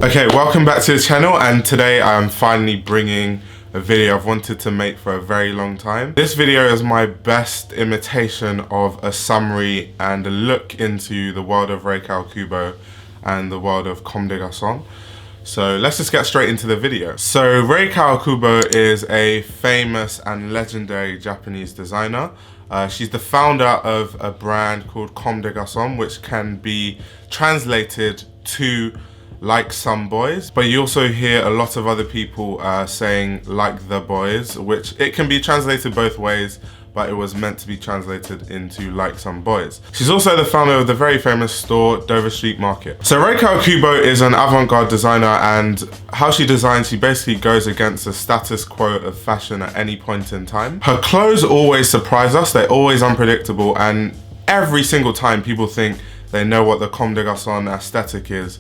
Okay, welcome back to the channel, and today I'm finally bringing a video I've wanted to make for a very long time. This video is my best imitation of a summary and a look into the world of Rei Kawakubo and the world of Comme des Garcons. So let's just get straight into the video. So Rei Kawakubo is a famous and legendary Japanese designer. She's the founder of a brand called Comme des Garcons, which can be translated to like some boys, but you also hear a lot of other people saying like the boys, which it can be translated both ways, but it was meant to be translated into like some boys. She's also the founder of the very famous store Dover Street Market. So Rei Kawakubo is an avant-garde designer, and how she designs, she basically goes against the status quo of fashion at any point in time. Her clothes always surprise us, they're always unpredictable, and every single time people think they know what the Comme des Garcons aesthetic is,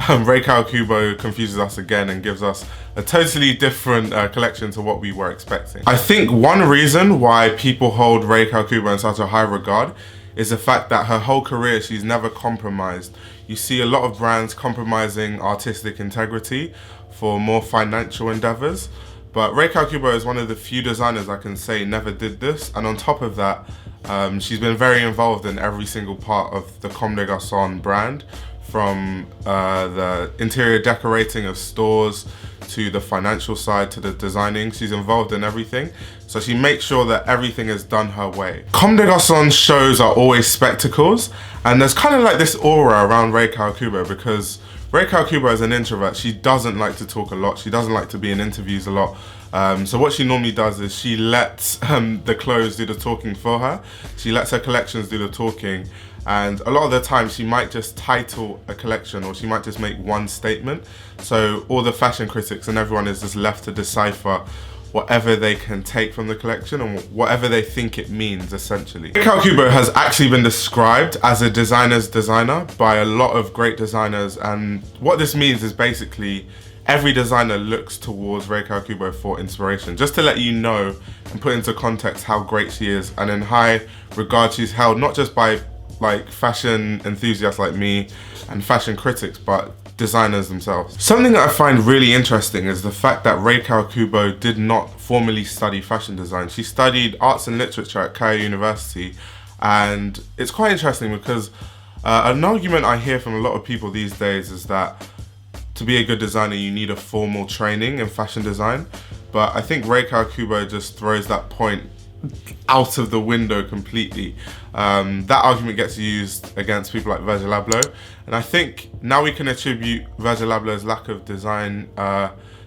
Rei Kawakubo confuses us again and gives us a totally different collection to what we were expecting. I think one reason why people hold Rei Kawakubo in such a high regard is the fact that her whole career she's never compromised. You see a lot of brands compromising artistic integrity for more financial endeavors, but Rei Kawakubo is one of the few designers I can say never did this, and on top of that, she's been very involved in every single part of the Comme des Garcons brand, from the interior decorating of stores to the financial side to the designing. She's involved in everything, so she makes sure that everything is done her way. Comme des Garcons shows are always spectacles, and there's kind of like this aura around Rei Kawakubo because Rei Kawakubo is an introvert. She doesn't like to talk a lot. She doesn't like to be in interviews a lot. So what she normally does is she lets the clothes do the talking for her. She lets her collections do the talking. And a lot of the time she might just title a collection, or she might just make one statement. So all the fashion critics and everyone is just left to decipher whatever they can take from the collection and whatever they think it means, essentially. Rei Kawakubo has actually been described as a designer's designer by a lot of great designers, and what this means is basically every designer looks towards Rei Kawakubo for inspiration. Just to let you know and put into context how great she is, and in high regard she's held not just by like fashion enthusiasts like me and fashion critics, but designers themselves. Something that I find really interesting is the fact that Rei Kawakubo did not formally study fashion design. She studied arts and literature at Keio University, and it's quite interesting because an argument I hear from a lot of people these days is that to be a good designer you need a formal training in fashion design, but I think Rei Kawakubo just throws that point out of the window completely. That argument gets used against people like Virgil Abloh, and I think now we can attribute Virgil Abloh's lack of design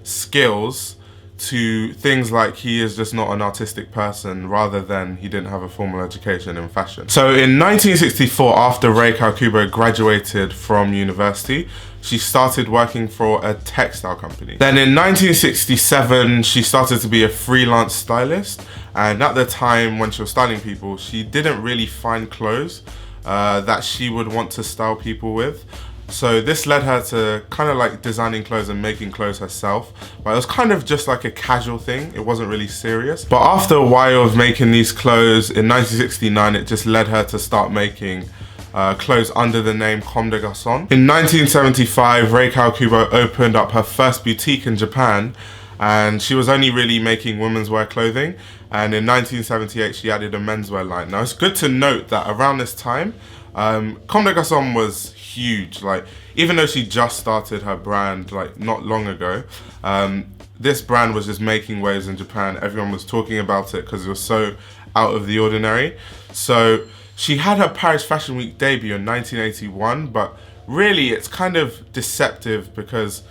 skills to things like he is just not an artistic person, rather than he didn't have a formal education in fashion. So in 1964, after Rei Kawakubo graduated from university, she started working for a textile company. Then in 1967, she started to be a freelance stylist, and at the time when she was styling people, she didn't really find clothes that she would want to style people with. So this led her to kind of like designing clothes and making clothes herself, but it was kind of just like a casual thing. It wasn't really serious. But after a while of making these clothes, in 1969, it just led her to start making clothes under the name Comme des Garcons. In 1975, Rei Kawakubo opened up her first boutique in Japan, and she was only really making women's wear clothing. And in 1978, she added a menswear line. Now it's good to note that around this time, Comme des Garcons was huge. Like, even though she just started her brand like not long ago, this brand was just making waves in Japan. Everyone was talking about it because it was so out of the ordinary. So she had her Paris Fashion Week debut in 1981, but really it's kind of deceptive because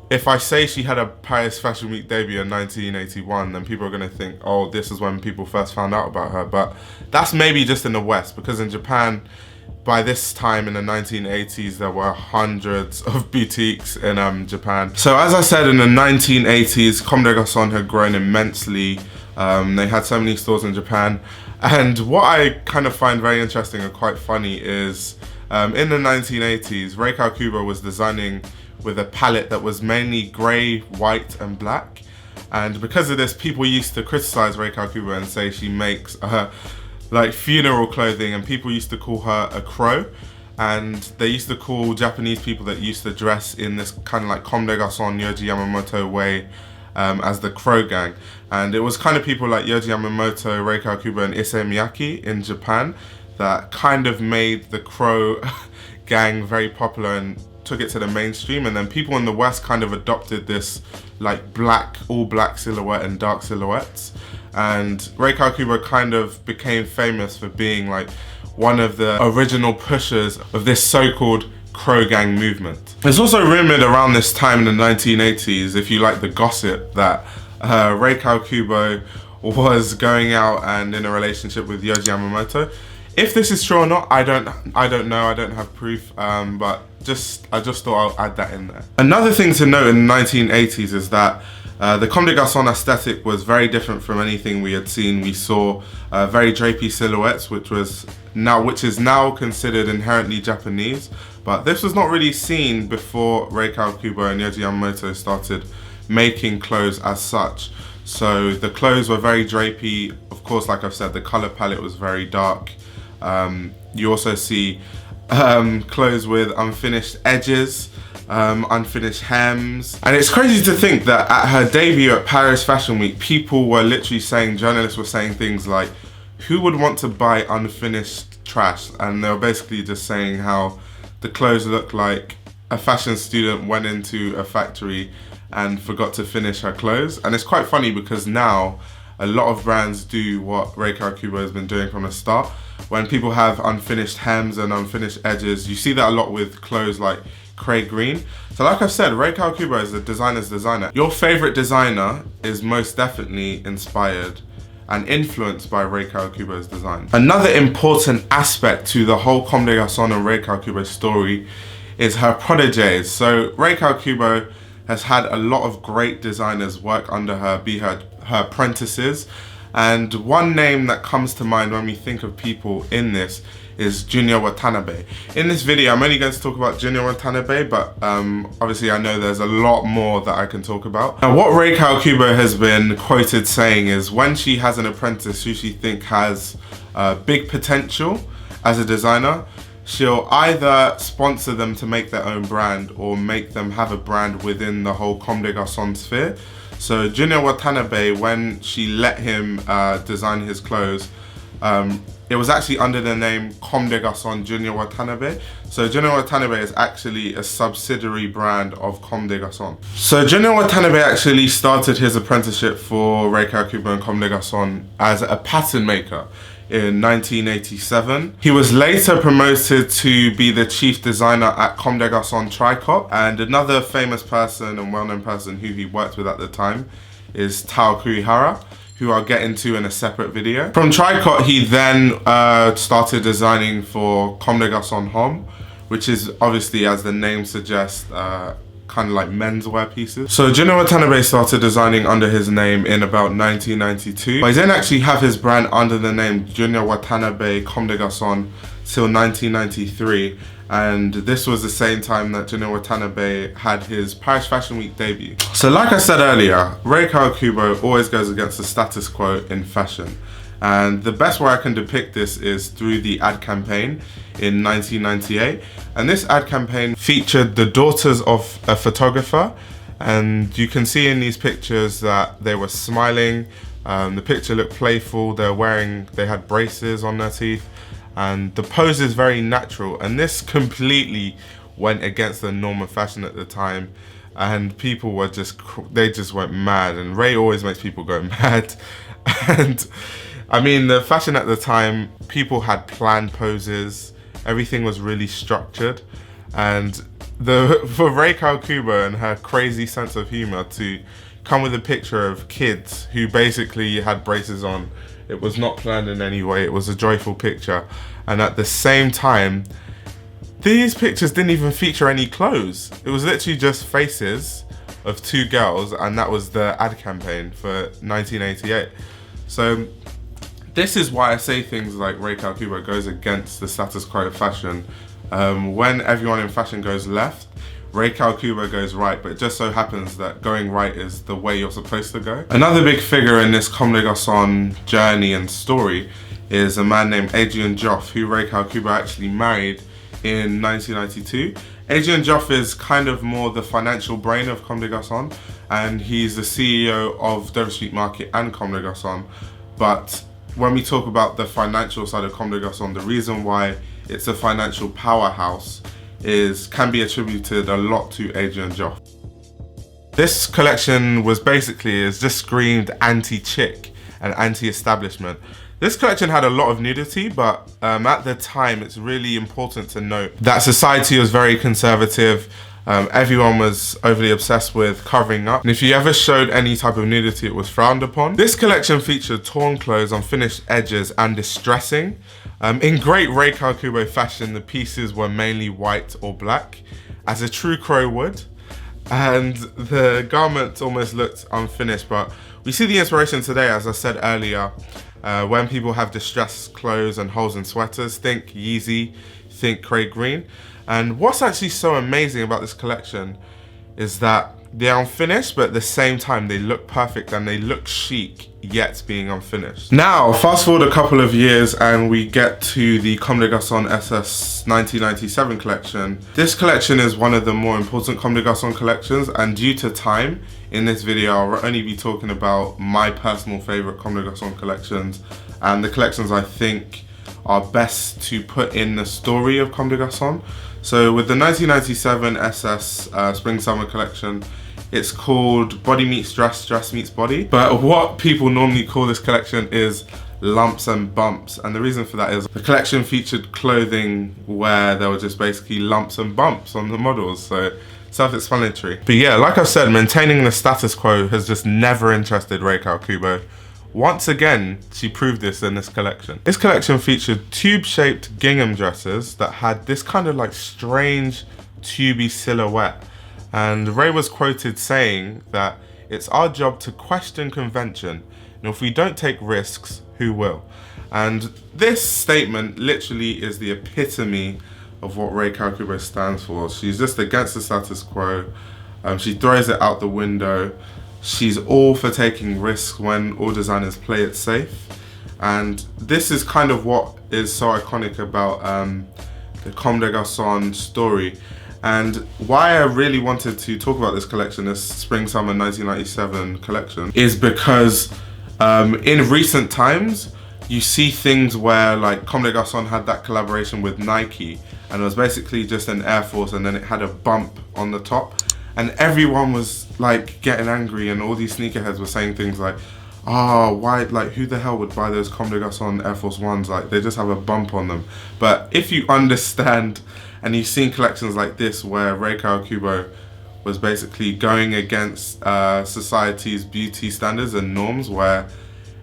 if I say she had a Paris Fashion Week debut in 1981, then people are going to think, oh, this is when people first found out about her. But that's maybe just in the West, because in Japan, by this time in the 1980s, there were hundreds of boutiques in Japan. So as I said, in the 1980s, Comme des Garcons had grown immensely. They had so many stores in Japan. And what I kind of find very interesting and quite funny is in the 1980s, Rei Kawakubo was designing with a palette that was mainly grey, white and black. And because of this, people used to criticize Rei Kawakubo and say she makes like funeral clothing, and people used to call her a crow. and they used to call Japanese people that used to dress in this kind of like Comme Des Garcons, Yohji Yamamoto way as the Crow Gang. And it was kind of people like Yohji Yamamoto, Rei Kawakubo and Issey Miyake in Japan that kind of made the Crow Gang very popular and took it to the mainstream. And then people in the West kind of adopted this like all black silhouette and dark silhouettes. And Rei Kawakubo kind of became famous for being like one of the original pushers of this so-called Crow Gang movement. It's also rumored around this time in the 1980s, if you like the gossip, that Rei Kawakubo was going out and in a relationship with Yohji Yamamoto. If this is true or not, I don't know. I don't have proof, but I just thought I'll add that in there. Another thing to note in the 1980s is that the Comme des Garcons aesthetic was very different from anything we had seen. We saw very drapey silhouettes, which is now considered inherently Japanese. But this was not really seen before Rei Kawakubo and Yohji Yamamoto started making clothes as such. So the clothes were very drapey. Of course, like I've said, the color palette was very dark. You also see clothes with unfinished edges, unfinished hems. And it's crazy to think that at her debut at Paris Fashion Week, people were literally saying, journalists were saying things like, who would want to buy unfinished trash? And they were basically just saying how the clothes looked like a fashion student went into a factory and forgot to finish her clothes. And it's quite funny because now a lot of brands do what Rei Kawakubo has been doing from the start. When people have unfinished hems and unfinished edges, you see that a lot with clothes like Craig Green. So like I've said, Rei Kawakubo is a designer's designer. Your favorite designer is most definitely inspired and influenced by Rei Kawakubo's design. Another important aspect to the whole Comme des Garcons and Rei Kawakubo story is her protégés. So Rei Kawakubo has had a lot of great designers work under her, be her apprentices. And one name that comes to mind when we think of people in this is Junya Watanabe. In this video, I'm only going to talk about Junya Watanabe, but obviously I know there's a lot more that I can talk about. Now, what Rei Kawakubo has been quoted saying is when she has an apprentice who she thinks has big potential as a designer, she'll either sponsor them to make their own brand or make them have a brand within the whole Comme des Garcons sphere. So Junya Watanabe, when she let him design his clothes, it was actually under the name Comme des Garcons Junya Watanabe. So Junya Watanabe is actually a subsidiary brand of Comme des Garcons. So Junya Watanabe actually started his apprenticeship for Rei Kawakubo and Comme des Garcons as a pattern maker in 1987. He was later promoted to be the chief designer at Comme des Garcons Tricot, and another famous person and well-known person who he worked with at the time is Tao Kurihara, who I'll get into in a separate video. From Tricot, he then started designing for Comme des Garcons Homme, which is obviously, as the name suggests, kind of like menswear pieces. So Junya Watanabe started designing under his name in about 1992. But he didn't actually have his brand under the name Junya Watanabe Comme des Garcons till 1993. And this was the same time that Junya Watanabe had his Paris Fashion Week debut. So like I said earlier, Rei Kawakubo always goes against the status quo in fashion. And the best way I can depict this is through the ad campaign in 1998. And this ad campaign featured the daughters of a photographer. And you can see in these pictures that they were smiling. The picture looked playful. They had braces on their teeth. And the pose is very natural. And this completely went against the norm of fashion at the time. And people were they just went mad. And Rei always makes people go mad. And I mean, the fashion at the time, people had planned poses. Everything was really structured. And for Rei Kawakubo and her crazy sense of humor to come with a picture of kids who basically had braces on, it was not planned in any way. It was a joyful picture. And at the same time, these pictures didn't even feature any clothes. It was literally just faces of two girls, and that was the ad campaign for 1988. So this is why I say things like Rei Kawakubo goes against the status quo of fashion. When everyone in fashion goes left, Rei Kawakubo goes right, but it just so happens that going right is the way you're supposed to go. Another big figure in this Comme des Garcons journey and story is a man named Adrian Joffe, who Rei Kawakubo actually married in 1992. Adrian Joffe is kind of more the financial brain of Comme des Garcons, and he's the CEO of Dover Street Market and Comme des Garcons. But when we talk about the financial side of Comme des Garcons, the reason why it's a financial powerhouse can be attributed a lot to Adrian Joffe. This collection just screamed anti-chick and anti-establishment. This collection had a lot of nudity, but at the time it's really important to note that society was very conservative. Everyone was overly obsessed with covering up, and if you ever showed any type of nudity, it was frowned upon. This collection featured torn clothes, unfinished edges, and distressing. In great Rei Kawakubo fashion, the pieces were mainly white or black, as a true crow would, and the garment almost looked unfinished. But we see the inspiration today, as I said earlier, when people have distressed clothes and holes in sweaters. Think Yeezy, think Craig Green. And what's actually so amazing about this collection is that they're unfinished, but at the same time they look perfect and they look chic, yet being unfinished. Now, fast forward a couple of years and we get to the Comme des Garcons SS 1997 collection. This collection is one of the more important Comme des Garcons collections, and due to time, in this video I'll only be talking about my personal favorite Comme des Garcons collections and the collections I think are best to put in the story of Comme des Garcons. So with the 1997 SS Spring Summer collection, it's called Body Meets Dress, Dress Meets Body. But what people normally call this collection is lumps and bumps. And the reason for that is the collection featured clothing where there were just basically lumps and bumps on the models. So self-explanatory. But yeah, like I've said, maintaining the status quo has just never interested Rei Kawakubo. Once again, she proved this in this collection. This collection featured tube-shaped gingham dresses that had this kind of like strange tubey silhouette. And Rei was quoted saying that it's our job to question convention, and if we don't take risks, who will? And this statement literally is the epitome of what Rei Kawakubo stands for. She's just against the status quo. She throws it out the window. She's all for taking risks when all designers play it safe. And this is kind of what is so iconic about the Comme des Garcons story. And why I really wanted to talk about this collection, this Spring Summer 1997 collection, is because in recent times, you see things where like Comme des Garcons had that collaboration with Nike, and it was basically just an Air Force and then it had a bump on the top. And everyone was like getting angry, and all these sneakerheads were saying things like, oh, why, like who the hell would buy those Comme des Garcons Air Force Ones? Like they just have a bump on them. But if you understand, and you've seen collections like this where Rei Kawakubo was basically going against society's beauty standards and norms, where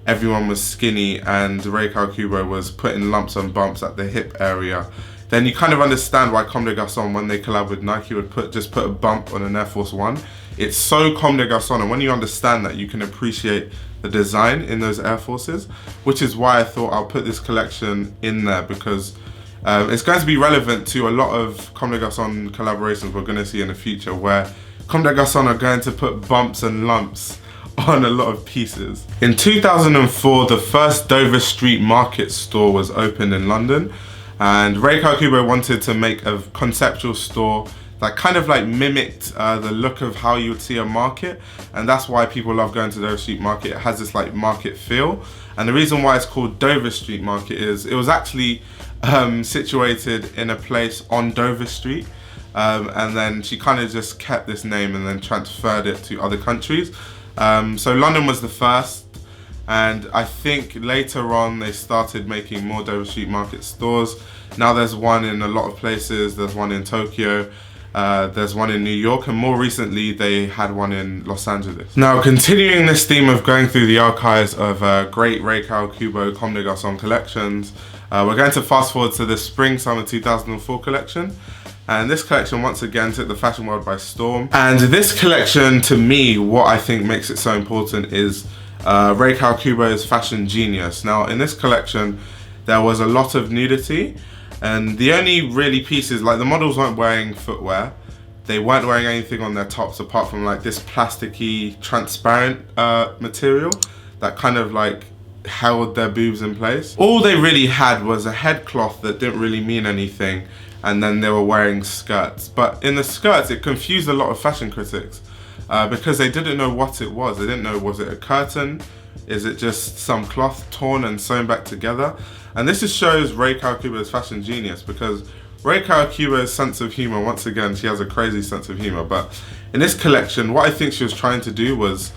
everyone was skinny and Rei Kawakubo was putting lumps and bumps at the hip area, then you kind of understand why Comme des Garcons, when they collab with Nike, would just put a bump on an Air Force One. It's so Comme des Garcons, and when you understand that, you can appreciate the design in those Air Forces, which is why I thought I'll put this collection in there, because it's going to be relevant to a lot of Comme des Garcons collaborations we're going to see in the future, where Comme des Garcons are going to put bumps and lumps on a lot of pieces. In 2004, the first Dover Street Market store was opened in London, and Rei Kawakubo wanted to make a conceptual store that kind of like mimicked the look of how you would see a market, and that's why people love going to Dover Street Market. It has this like market feel, and the reason why it's called Dover Street Market is it was actually situated in a place on Dover Street, and then she kind of just kept this name and then transferred it to other countries. So London was the first, and I think later on they started making more Dover Street Market stores. Now there's one in a lot of places. There's one in Tokyo, there's one in New York, and more recently they had one in Los Angeles. Now, continuing this theme of going through the archives of great Rei Kawakubo Comme des Garcons collections, we're going to fast forward to the Spring Summer 2004 collection. And this collection once again took the fashion world by storm. And this collection, to me, what I think makes it so important is Rei Kawakubo's fashion genius. Now, in this collection, there was a lot of nudity, and the only really pieces, like the models weren't wearing footwear, they weren't wearing anything on their tops apart from like this plasticky, transparent material that kind of like held their boobs in place. All they really had was a head cloth that didn't really mean anything, and then they were wearing skirts. But in the skirts, it confused a lot of fashion critics because they didn't know what it was. They didn't know, was it a curtain? Is it just some cloth torn and sewn back together? And this just shows Rei Kawakubo's fashion genius, because Rei Kawakubo's sense of humor, once again, she has a crazy sense of humor. But in this collection, what I think she was trying to do was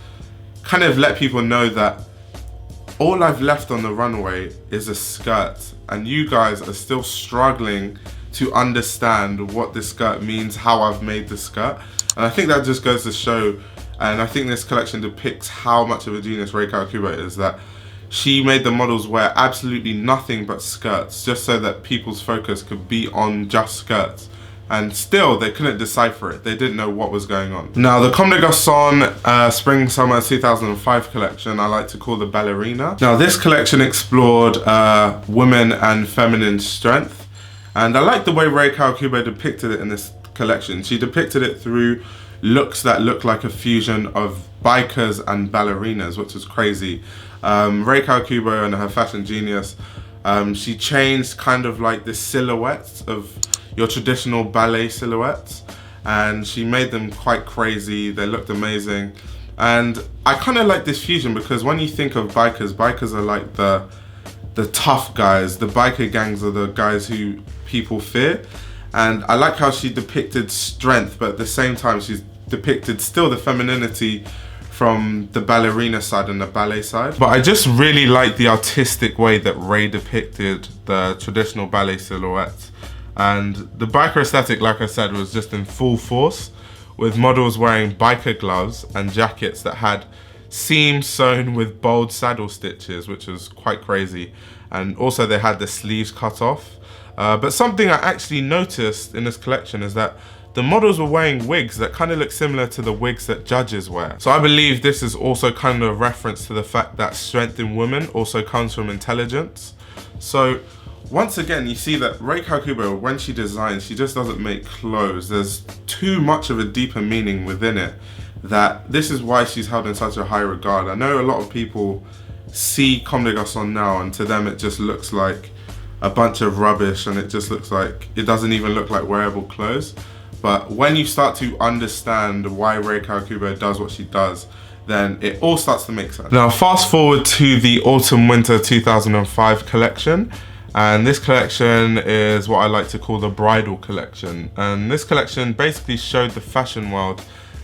kind of let people know that all I've left on the runway is a skirt, and you guys are still struggling to understand what this skirt means, how I've made the skirt. And I think that just goes to show, and I think this collection depicts how much of a genius Rei Kawakubo is, that she made the models wear absolutely nothing but skirts, just so that people's focus could be on just skirts. And still, they couldn't decipher it. They didn't know what was going on. Now, the Comme des Garcons Spring Summer 2005 collection, I like to call the Ballerina. Now, this collection explored women and feminine strength. And I like the way Rei Kawakubo depicted it in this collection. She depicted it through looks that look like a fusion of bikers and ballerinas, which was crazy. Rei Kawakubo and her fashion genius, she changed kind of like the silhouettes of your traditional ballet silhouettes, and she made them quite crazy. They looked amazing. And I kind of like this fusion, because when you think of bikers, bikers are like the tough guys. The biker gangs are the guys who people fear. And I like how she depicted strength, but at the same time she's depicted still the femininity from the ballerina side and the ballet side. But I just really like the artistic way that Rei depicted the traditional ballet silhouettes. And the biker aesthetic, like I said, was just in full force, with models wearing biker gloves and jackets that had seams sewn with bold saddle stitches, which was quite crazy. And also they had the sleeves cut off. But something I actually noticed in this collection is that the models were wearing wigs that kind of look similar to the wigs that judges wear. So I believe this is also kind of a reference to the fact that strength in women also comes from intelligence. So once again, you see that Rei Kawakubo, when she designs, she just doesn't make clothes. There's too much of a deeper meaning within it, that this is why she's held in such a high regard. I know a lot of people see Comme des Garcons now, and to them it just looks like a bunch of rubbish, and it just looks like, it doesn't even look like wearable clothes. But when you start to understand why Rei Kawakubo does what she does, then it all starts to make sense. Now, fast forward to the Autumn Winter 2005 collection. And this collection is what I like to call the Bridal Collection. And this collection basically showed the fashion world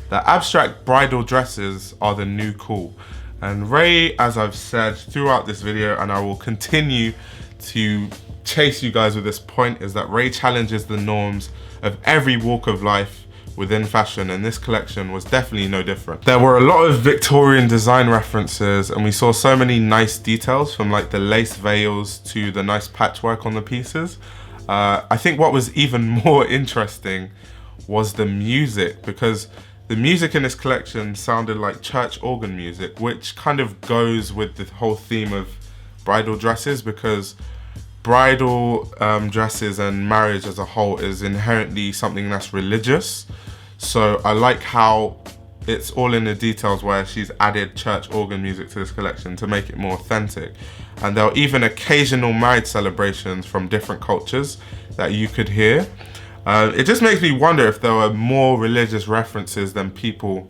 that abstract bridal dresses are the new cool. And Rei, as I've said throughout this video, and I will continue to chase you guys with this point, is that Rei challenges the norms of every walk of life within fashion, and this collection was definitely no different. There were a lot of Victorian design references, and we saw so many nice details, from like the lace veils to the nice patchwork on the pieces. I think what was even more interesting was the music, because the music in this collection sounded like church organ music, which kind of goes with the whole theme of bridal dresses, because bridal dresses and marriage as a whole is inherently something that's religious. So I like how it's all in the details where she's added church organ music to this collection to make it more authentic. And there are even occasional marriage celebrations from different cultures that you could hear. It just makes me wonder if there were more religious references than people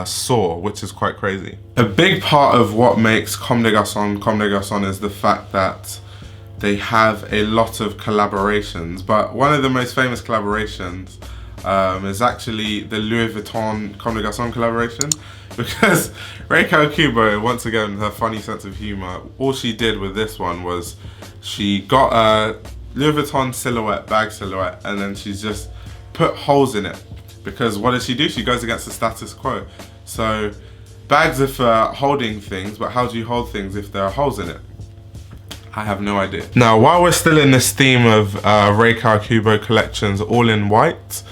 saw, which is quite crazy. A big part of what makes Comme des Garcons is the fact that they have a lot of collaborations, but one of the most famous collaborations is actually the Louis Vuitton Comme des Garcons collaboration, because Rei Kawakubo, once again, her funny sense of humor, all she did with this one was she got a Louis Vuitton silhouette, bag silhouette, and then she's just put holes in it, because what does she do? She goes against the status quo. So bags are for holding things, but how do you hold things if there are holes in it? I have no idea. Now, while we're still in this theme of Rei Kawakubo collections all in white,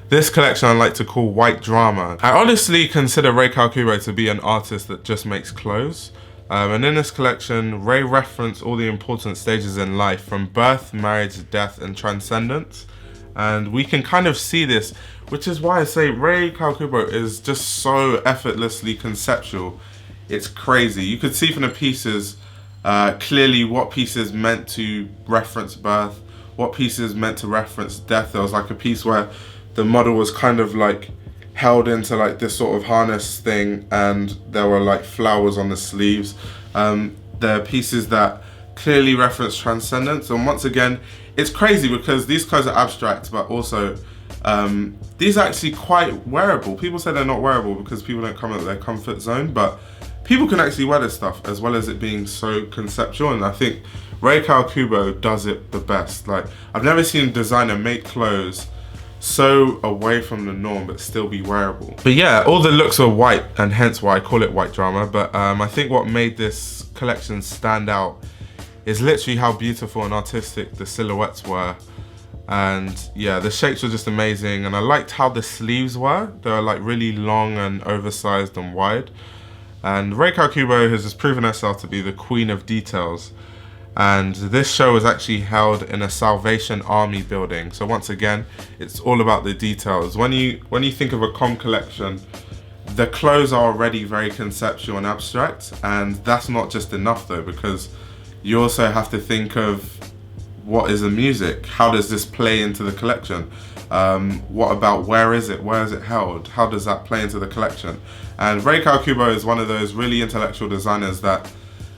this collection I like to call white drama. I honestly consider Rei Kawakubo to be an artist that just makes clothes. And in this collection, Rei referenced all the important stages in life, from birth, marriage, death, and transcendence. And we can kind of see this, which is why I say Rei Kawakubo is just so effortlessly conceptual. It's crazy. You could see from the pieces clearly what pieces meant to reference birth, what piece is meant to reference death. There was like a piece where the model was kind of like held into like this sort of harness thing, and there were like flowers on the sleeves. There are pieces that clearly reference transcendence, and once again, it's crazy because these clothes are abstract, but also these are actually quite wearable. People say they're not wearable because people don't come out of their comfort zone, but people can actually wear this stuff as well as it being so conceptual, and I think Rei Kawakubo does it the best. Like, I've never seen a designer make clothes so away from the norm but still be wearable. But yeah, all the looks are white, and hence why I call it white drama. But I think what made this collection stand out is literally how beautiful and artistic the silhouettes were. And yeah, the shapes were just amazing, and I liked how the sleeves were. They were like really long and oversized and wide. And Rei Kawakubo has just proven herself to be the queen of details. And this show was actually held in a Salvation Army building. So once again, it's all about the details. When you think of a Comme collection, the clothes are already very conceptual and abstract, and that's not just enough though, because you also have to think of what is the music? How does this play into the collection? What about where is it? Where is it held? How does that play into the collection? And Rei Kawakubo is one of those really intellectual designers that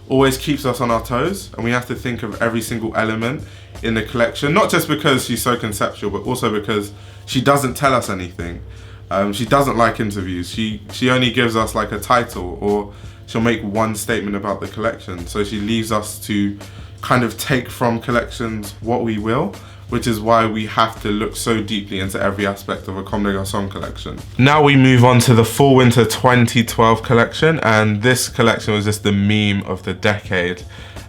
always keeps us on our toes, and we have to think of every single element in the collection, not just because she's so conceptual, but also because she doesn't tell us anything. She doesn't like interviews. She only gives us like a title, or she'll make one statement about the collection. So she leaves us to kind of take from collections what we will, which is why we have to look so deeply into every aspect of a Comme des Garcons collection. Now we move on to the Fall Winter 2012 collection, and this collection was just the meme of the decade.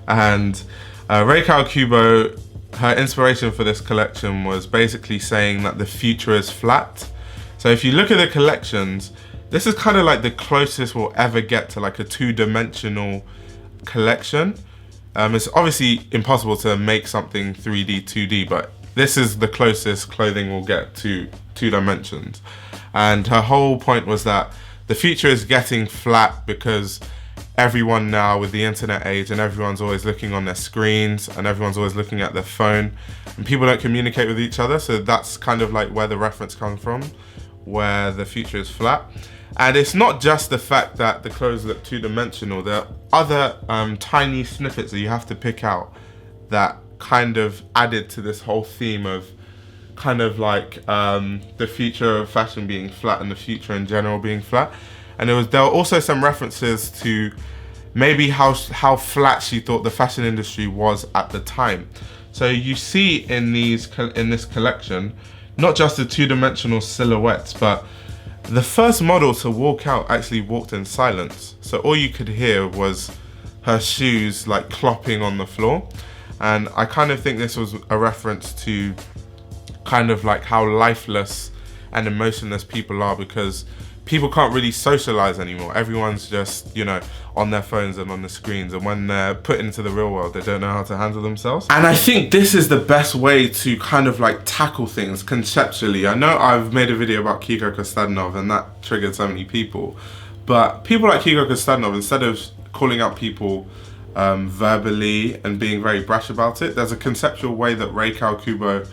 And Rei Kawakubo, her inspiration for this collection was basically saying that the future is flat. So if you look at the collections, this is kind of like the closest we'll ever get to like a two-dimensional collection. It's obviously impossible to make something 3D, 2D, but this is the closest clothing will get to 2 dimensions. And her whole point was that the future is getting flat because everyone now, with the internet age, and everyone's always looking on their screens, and everyone's always looking at their phone, and people don't communicate with each other. So that's kind of like where the reference comes from, where the future is flat. And it's not just the fact that the clothes look two-dimensional. There are other tiny snippets that you have to pick out that kind of added to this whole theme of kind of like the future of fashion being flat and the future in general being flat. And there were also some references to maybe how flat she thought the fashion industry was at the time. So you see in this collection, not just the two-dimensional silhouettes, but the first model to walk out actually walked in silence. So all you could hear was her shoes like clopping on the floor. And I kind of think this was a reference to kind of like how lifeless and emotionless people are, because people can't really socialize anymore. Everyone's just, you know, on their phones and on the screens, and when they're put into the real world, they don't know how to handle themselves. And I think this is the best way to kind of like tackle things conceptually. I know I've made a video about Kiko Kostadinov and that triggered so many people, but people like Kiko Kostadinov, instead of calling out people verbally and being very brash about it, there's a conceptual way that Rei Kawakubo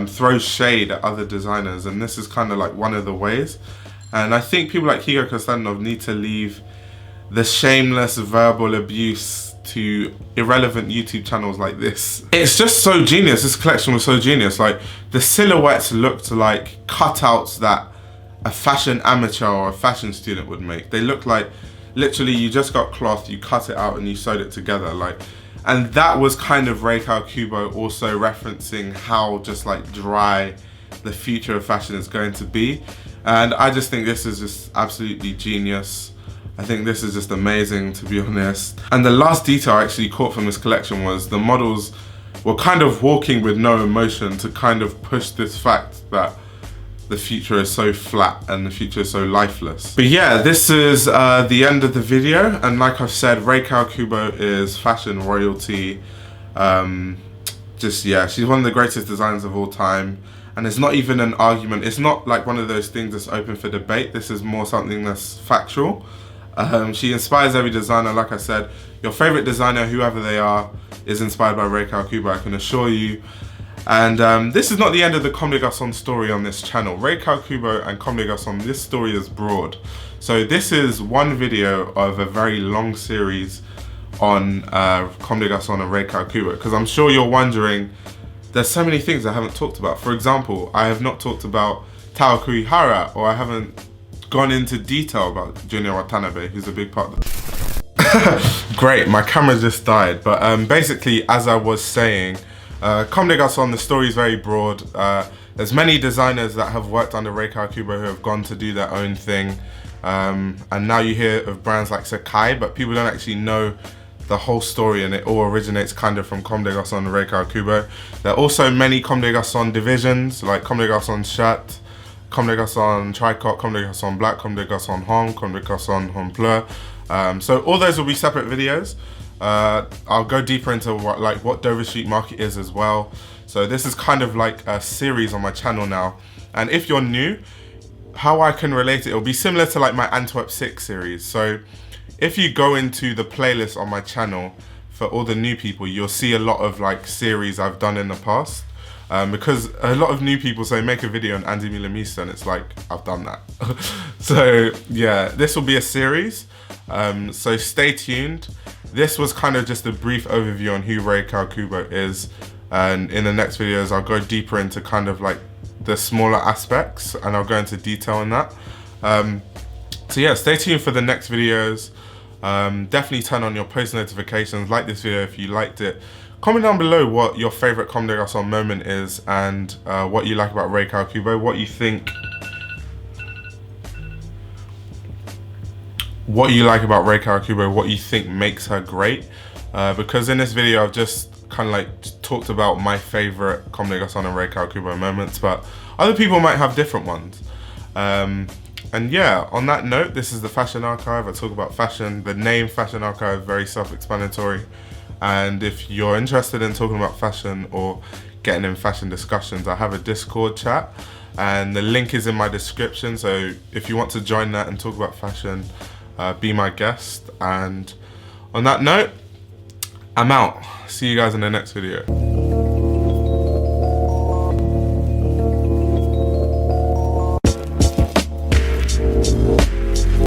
throws shade at other designers, and this is kind of like one of the ways. And I think people like Kiko Kostadinov need to leave the shameless verbal abuse to irrelevant YouTube channels like this. It's just so genius. This collection was so genius. Like, the silhouettes looked like cutouts that a fashion amateur or a fashion student would make. They looked like literally you just got cloth, you cut it out and you sewed it together. Like, and that was kind of Rei Kawakubo also referencing how just like dry the future of fashion is going to be. And I just think this is just absolutely genius. I think this is just amazing, to be honest. And the last detail I actually caught from this collection was the models were kind of walking with no emotion to kind of push this fact that the future is so flat and the future is so lifeless. But yeah, this is the end of the video. And like I've said, Rei Kawakubo is fashion royalty. Yeah, she's one of the greatest designers of all time. And it's not even an argument. It's not like one of those things that's open for debate. This is more something that's factual. She inspires every designer. Like I said, your favorite designer, whoever they are, is inspired by Rei Kawakubo, I can assure you. And this is not the end of the Comme des Garcons story on this channel. Rei Kawakubo and Comme des Garcons, this story is broad. So this is one video of a very long series on Comme des Garcons and Rei Kawakubo, because I'm sure you're wondering, there's so many things I haven't talked about. For example, I have not talked about Tao Kurihara, or I haven't gone into detail about Junya Watanabe, who's a big part of it. Great, my camera just died. But basically, as I was saying, Comme des Garcons, the story is very broad. There's many designers that have worked under Rei Kawakubo who have gone to do their own thing. And now you hear of brands like Sacai, but people don't actually know the whole story, and it all originates kind of from Comme des Garcons and Rei Kawakubo. There are also many Comme des Garcons divisions, like Comme des Garcons Shirt, Comme des Garcons Tricot, Comme des Garcons Black, Comme des Garcons Homme, Comme des Garcons Homme Bleu. So all those will be separate videos. I'll go deeper into what Dover Street Market is as well. So this is kind of like a series on my channel now. And if you're new, how I can relate it'll be similar to like my Antwerp 6 series. So if you go into the playlist on my channel for all the new people, you'll see a lot of like series I've done in the past. Because a lot of new people say make a video on Andy Milamisa, and it's like, I've done that. So yeah, this will be a series. So stay tuned. This was kind of just a brief overview on who Rei Kawakubo is. And in the next videos, I'll go deeper into kind of like the smaller aspects, and I'll go into detail on that. So yeah, stay tuned for the next videos. Definitely turn on your post notifications, like this video if you liked it. Comment down below what your favorite Comme des Garcons moment is, and what you like about Rei Kawakubo, what you think. What you like about Rei Kawakubo, what you think makes her great. Because in this video I've just kind of like talked about my favorite Comme des Garcons and Rei Kawakubo moments, but other people might have different ones. And yeah, on that note, this is the Fashion Archive. I talk about fashion. The name Fashion Archive, very self-explanatory. And if you're interested in talking about fashion or getting in fashion discussions, I have a Discord chat, and the link is in my description. So if you want to join that and talk about fashion, be my guest. And on that note, I'm out. See you guys in the next video.